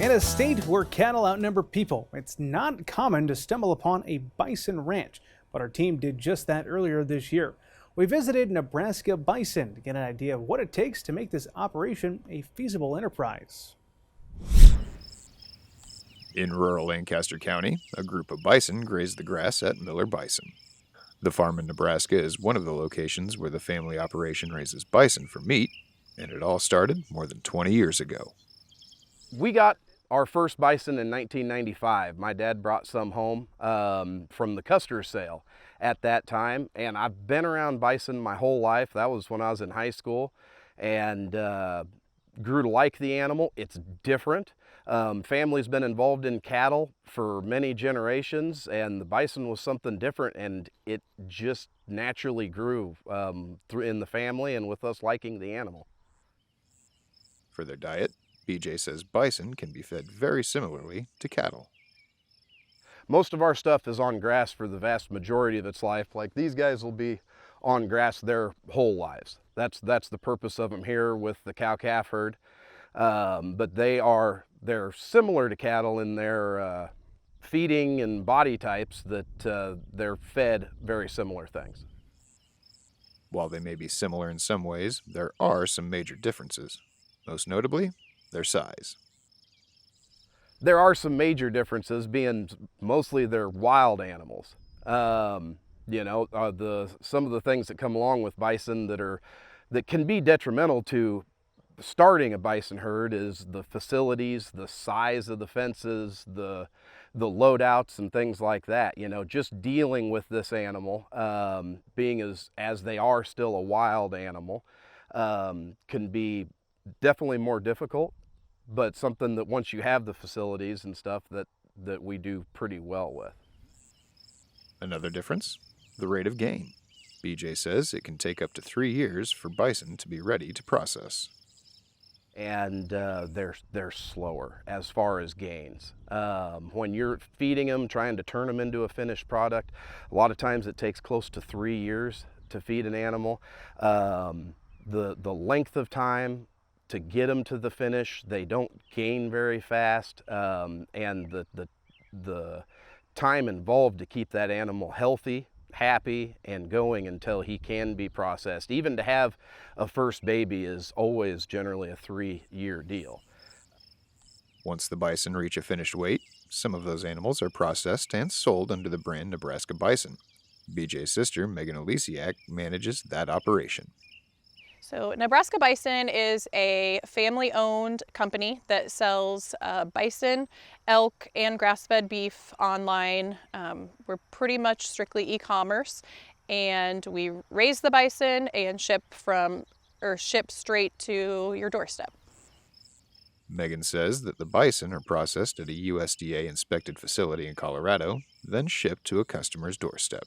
In a state where cattle outnumber people, it's not common to stumble upon a bison ranch, but our team did just that earlier this year. We visited Nebraska Bison to get an idea of what it takes to make this operation a feasible enterprise. In rural Lancaster County, a group of bison graze the grass at Miller Bison. The farm in Nebraska is one of the locations where the family operation raises bison for meat, and it all started more than 20 years ago. We got our first bison in 1995. My dad brought some home from the Custer's sale at that time, and I've been around bison my whole life. That was when I was in high school, and grew to like the animal. It's different. Family's been involved in cattle for many generations, and the bison was something different, and it just naturally grew in the family and with us liking the animal. For their diet, BJ says bison can be fed very similarly to cattle. Most of our stuff is on grass for the vast majority of its life. Like these guys will be on grass their whole lives. That's the purpose of them here with the cow-calf herd. But they're similar to cattle in their feeding and body types, that they're fed very similar things. While they may be similar in some ways, there are some major differences. Most notably, their size. There are some major differences, being mostly they're wild animals. Some of the things that come along with bison that can be detrimental to starting a bison herd is the facilities, the size of the fences, the loadouts and things like that. Just dealing with this animal, being as they are still a wild animal, can be definitely more difficult, but something that once you have the facilities and stuff that we do pretty well with. Another difference, the rate of gain. BJ says it can take up to 3 years for bison to be ready to process. And they're slower as far as gains. When you're feeding them, trying to turn them into a finished product, a lot of times it takes close to 3 years to feed an animal. The length of time to get them to the finish, they don't gain very fast, and the time involved to keep that animal healthy, happy, and going until he can be processed. Even to have a first baby is always generally a 3-year deal. Once the bison reach a finished weight, some of those animals are processed and sold under the brand Nebraska Bison. BJ's sister, Megan Olesiak, manages that operation. So Nebraska Bison is a family-owned company that sells bison, elk, and grass-fed beef online. We're pretty much strictly e-commerce, and we raise the bison and ship straight to your doorstep. Megan says that the bison are processed at a USDA-inspected facility in Colorado, then shipped to a customer's doorstep.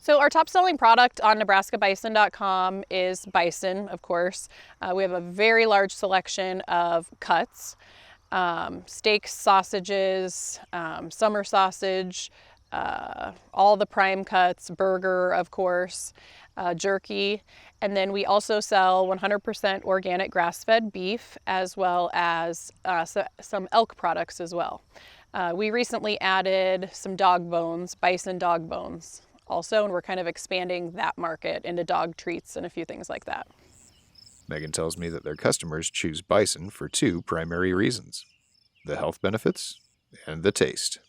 So our top selling product on NebraskaBison.com is bison, of course. We have a very large selection of cuts, steaks, sausages, summer sausage, all the prime cuts, burger, of course, jerky. And then we also sell 100% organic grass-fed beef, as well as some elk products as well. We recently added some dog bones, bison dog bones also, and we're kind of expanding that market into dog treats and a few things like that. Megan tells me that their customers choose bison for 2 primary reasons: the health benefits and the taste.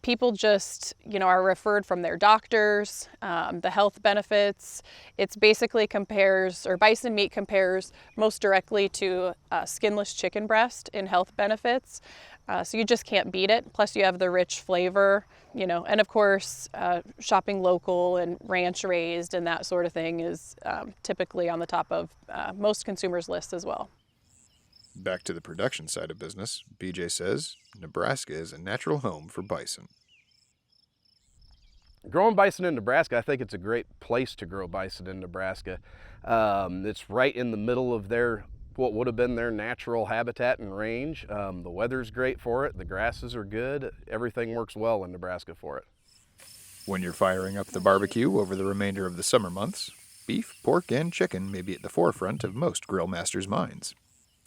People just, are referred from their doctors, the health benefits. It's basically bison meat compares most directly to skinless chicken breast in health benefits. So you just can't beat it. Plus you have the rich flavor, and of course, shopping local and ranch raised and that sort of thing is typically on the top of most consumers' lists as well. Back to the production side of business, BJ says Nebraska is a natural home for bison. Growing bison in Nebraska, I think it's a great place to grow bison in Nebraska. It's right in the middle of what would have been their natural habitat and range. The weather's great for it, the grasses are good, everything works well in Nebraska for it. When you're firing up the barbecue over the remainder of the summer months, beef, pork, and chicken may be at the forefront of most grill masters' minds.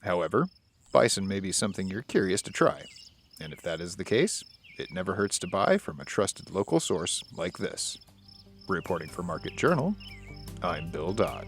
However, bison may be something you're curious to try. And if that is the case, it never hurts to buy from a trusted local source like this. Reporting for Market Journal, I'm Bill Dodd.